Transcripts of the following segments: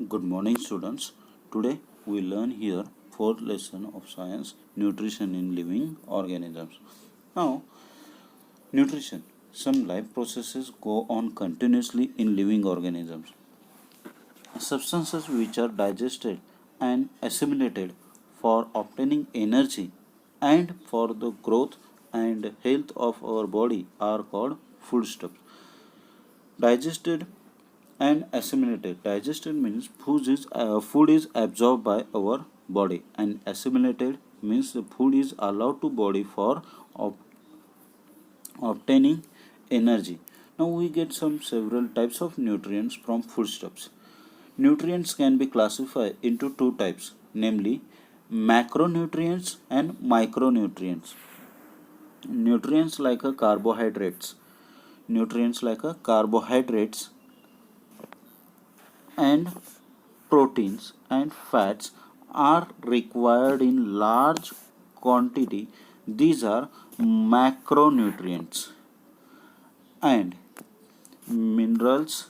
Good morning, students. Today we learn here fourth lesson of science, nutrition in living organisms. Now, nutrition. Some life processes go on continuously in living organisms. Substances which are digested and assimilated for obtaining energy and for the growth and health of our body are called foodstuffs. Digested and assimilated. Digested means food is absorbed by our body, and assimilated means the food is allowed to body for obtaining energy. Now we get some several types of nutrients from foodstuffs. Nutrients can be classified into two types, namely macronutrients and micronutrients. Nutrients like a carbohydrates. Nutrients like a carbohydrates and proteins and fats are required in large quantity. These are macronutrients. And minerals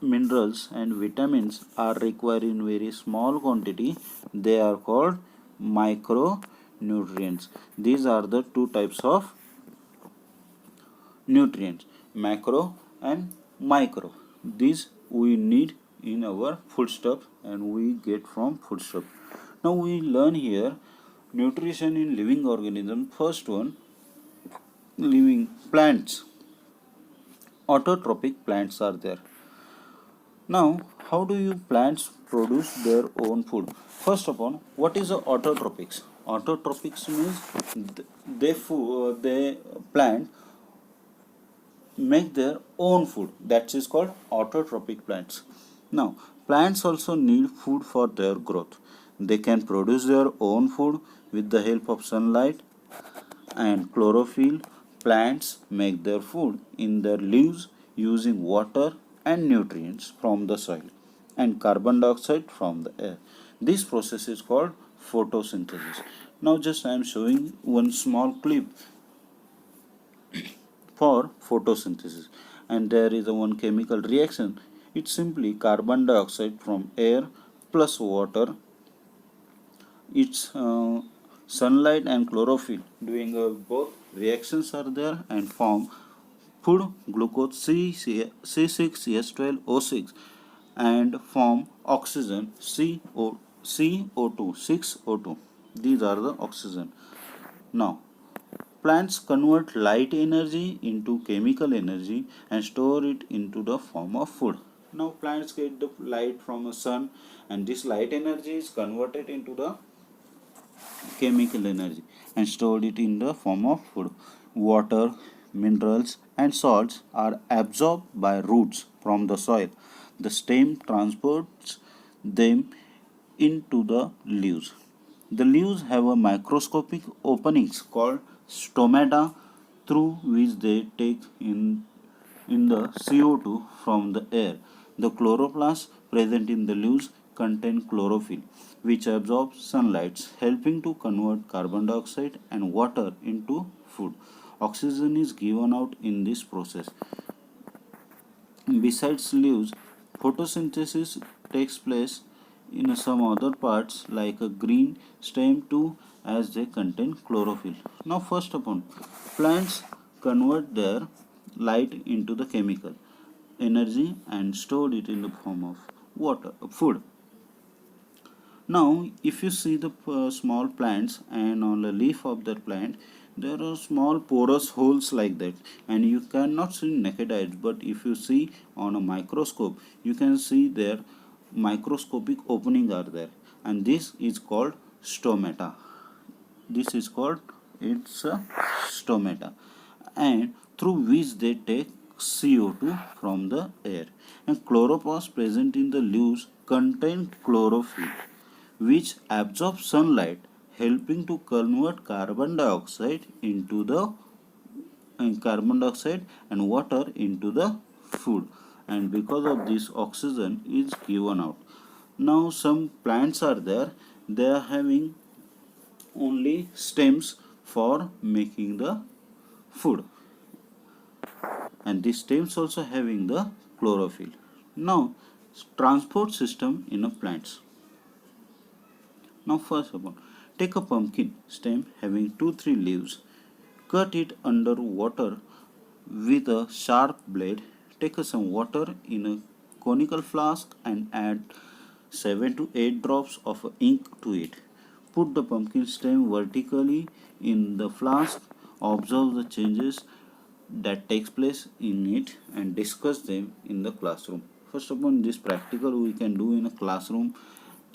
and vitamins are required in very small quantity. They are called micronutrients. These are the two types of nutrients, macro and micro. These we need in our foodstuff and we get from foodstuff. Now we learn here nutrition in living organism. First one, living plants. Autotrophic plants are there. Now, how do you plants produce their own food? First of all, what is the autotrophics? Autotrophics means they plant make their own food. That is called autotrophic plants. Now, plants also need food for their growth. They can produce their own food with the help of sunlight and chlorophyll. Plants make their food in their leaves using water and nutrients from the soil and carbon dioxide from the air. This process is called photosynthesis. Now just I am showing one small clip for photosynthesis, and there is a one chemical reaction. It's simply carbon dioxide from air plus water. It's sunlight and chlorophyll doing both reactions are there and form food glucose C6H12O6 and form oxygen CO2 6O2. These are the oxygen. Now plants convert light energy into chemical energy and store it into the form of food. Now plants get the light from the sun, and this light energy is converted into the chemical energy and stored it in the form of food. Water, minerals and salts are absorbed by roots from the soil. The stem transports them into the leaves. The leaves have a microscopic openings called stomata through which they take in the CO2 from the air. The chloroplasts present in the leaves contain chlorophyll, which absorbs sunlight, helping to convert carbon dioxide and water into food. Oxygen is given out in this process. Besides leaves, photosynthesis takes place in some other parts like a green stem too, as they contain chlorophyll. Now first upon, plants convert their light into the chemical energy and stored it in the form of food. Now if you see the small plants, and on the leaf of that plant there are small porous holes like that, and you cannot see naked eyes, but if you see on a microscope you can see their microscopic opening are there, and this is called stomata. This is called it's a stomata, and through which they take CO2 from the air. And chloroplasts present in the leaves contain chlorophyll, which absorbs sunlight, helping to convert carbon dioxide and water into the food. And because of this, oxygen is given out. Now some plants are there, they are having only stems for making the food, and these stems also having the chlorophyll. Now, transport system in a plants. Now first of all, take a pumpkin stem having 2-3 leaves. Cut it under water with a sharp blade. Take some water in a conical flask and add 7 to 8 drops of ink to it. Put the pumpkin stem vertically in the flask. Observe the changes that takes place in it and discuss them in the classroom. First of all, this practical we can do in a classroom.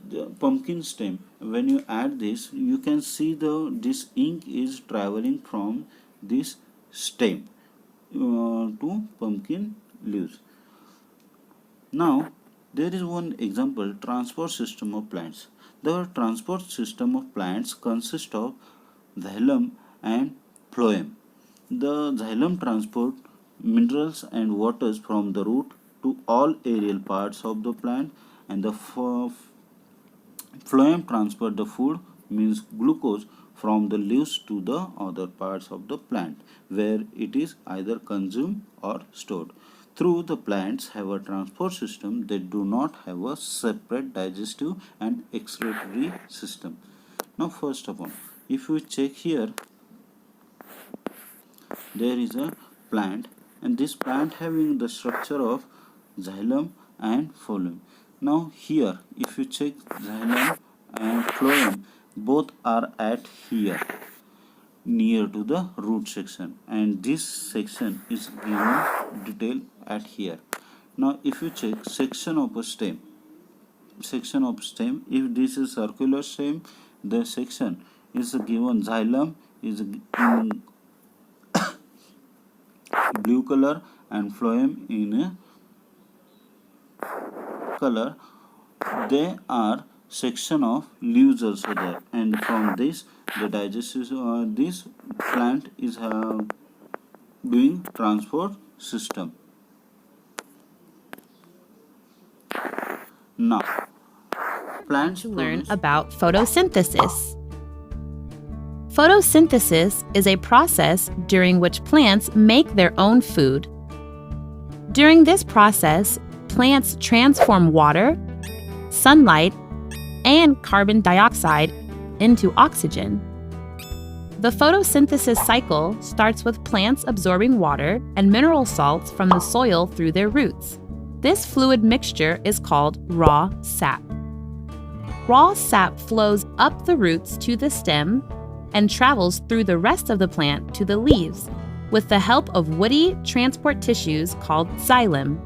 The pumpkin stem, when you add this, you can see this ink is traveling from this stem to pumpkin leaves. Now there is one example, transport system of plants. The transport system of plants consists of xylem and phloem. The xylem transport minerals and waters from the root to all aerial parts of the plant, and the phloem transport the food, means glucose, from the leaves to the other parts of the plant where it is either consumed or stored. Through the plants have a transport system, they do not have a separate digestive and excretory system. Now first of all, if you check here, there is a plant, and this plant having the structure of xylem and phloem. Now here, if you check, xylem and phloem both are at here near to the root section, and this section is given detail at here. Now if you check section of a stem, if this is circular stem, the section is given, xylem is in blue color and phloem in a color. They are section of leaves also there, and from this the digestive this plant is doing transport system. Now plants To learn produce about photosynthesis. Photosynthesis is a process during which plants make their own food. During this process, plants transform water, sunlight, and carbon dioxide into oxygen. The photosynthesis cycle starts with plants absorbing water and mineral salts from the soil through their roots. This fluid mixture is called raw sap. Raw sap flows up the roots to the stem and travels through the rest of the plant to the leaves with the help of woody transport tissues called xylem.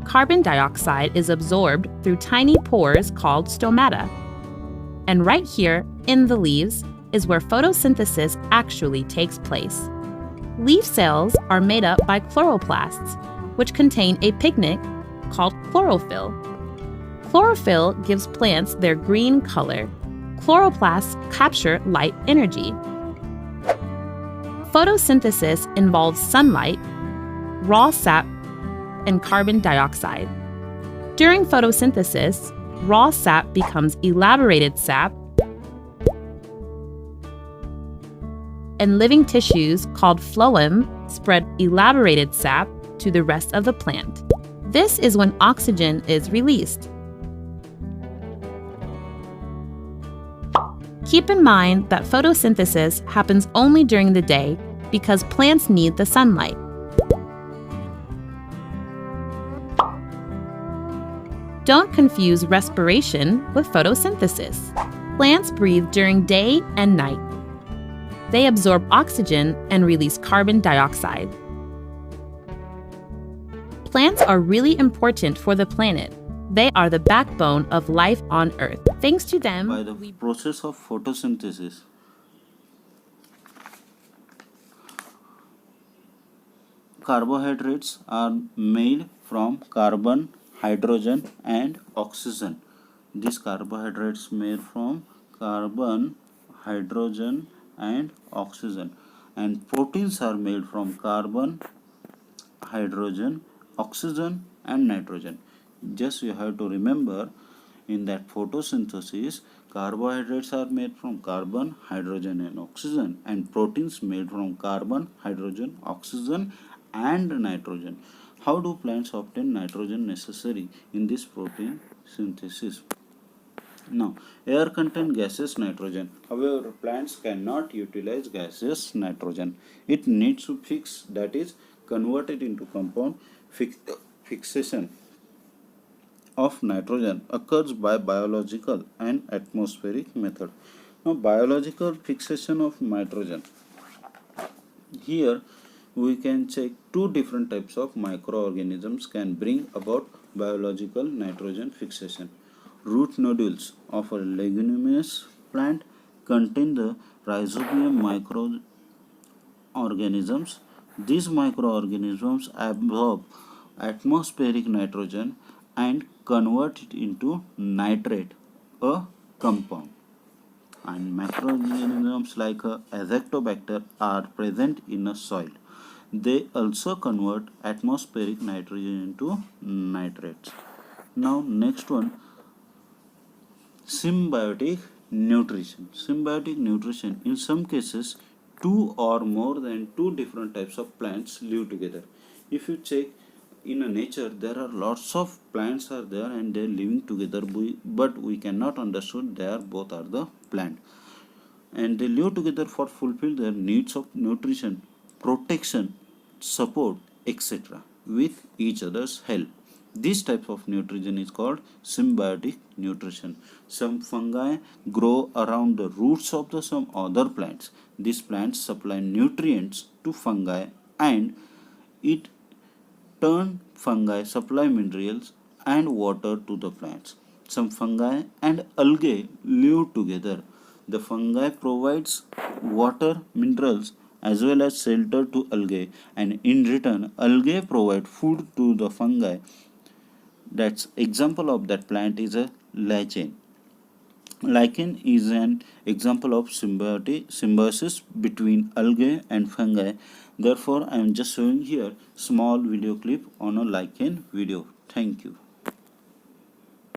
Carbon dioxide is absorbed through tiny pores called stomata. And right here in the leaves is where photosynthesis actually takes place. Leaf cells are made up by chloroplasts, which contain a pigment called chlorophyll. Chlorophyll gives plants their green color. Chloroplasts capture light energy. Photosynthesis involves sunlight, raw sap, and carbon dioxide. During photosynthesis, raw sap becomes elaborated sap, and living tissues called phloem spread elaborated sap to the rest of the plant. This is when oxygen is released. Keep in mind that photosynthesis happens only during the day because plants need the sunlight. Don't confuse respiration with photosynthesis. Plants breathe during day and night. They absorb oxygen and release carbon dioxide. Plants are really important for the planet. They are the backbone of life on Earth. Thanks to them, by the process of photosynthesis. Carbohydrates are made from carbon, hydrogen, and oxygen. These carbohydrates made from carbon, hydrogen, and oxygen, and proteins are made from carbon, hydrogen, oxygen, and nitrogen. Just you have to remember, in that photosynthesis, carbohydrates are made from carbon, hydrogen, and oxygen, and proteins made from carbon, hydrogen, oxygen, and nitrogen. How do plants obtain nitrogen necessary in this protein synthesis? Now, air contains gaseous nitrogen. However, plants cannot utilize gaseous nitrogen. It needs to fix, that is, convert it into compound. Fixation of nitrogen occurs by biological and atmospheric method. Now, biological fixation of nitrogen. Here we can check two different types of microorganisms can bring about biological nitrogen fixation. Root nodules of a leguminous plant contain the rhizobium microorganisms. These microorganisms absorb atmospheric nitrogen and convert it into nitrate, a compound. And microorganisms like Azotobacter are present in a soil. They also convert atmospheric nitrogen into nitrates. Now next one, symbiotic nutrition. Symbiotic nutrition, in some cases two or more than two different types of plants live together. If you check in a nature, there are lots of plants are there and they are living together, but we cannot understand they are both are the plant, and they live together for fulfill their needs of nutrition, protection, support, etc. with each other's help. This type of nutrition is called symbiotic nutrition. Some fungi grow around the roots of some other plants. These plants supply nutrients to fungi, and it turn fungi supply minerals and water to the plants. Some fungi and algae live together. The fungi provides water, minerals as well as shelter to algae, and in return algae provide food to the fungi. That's example of that plant is a lichen. Lichen is an example of symbiosis between algae and fungi. Therefore, I am just showing here small video clip on a lichen video. Thank you.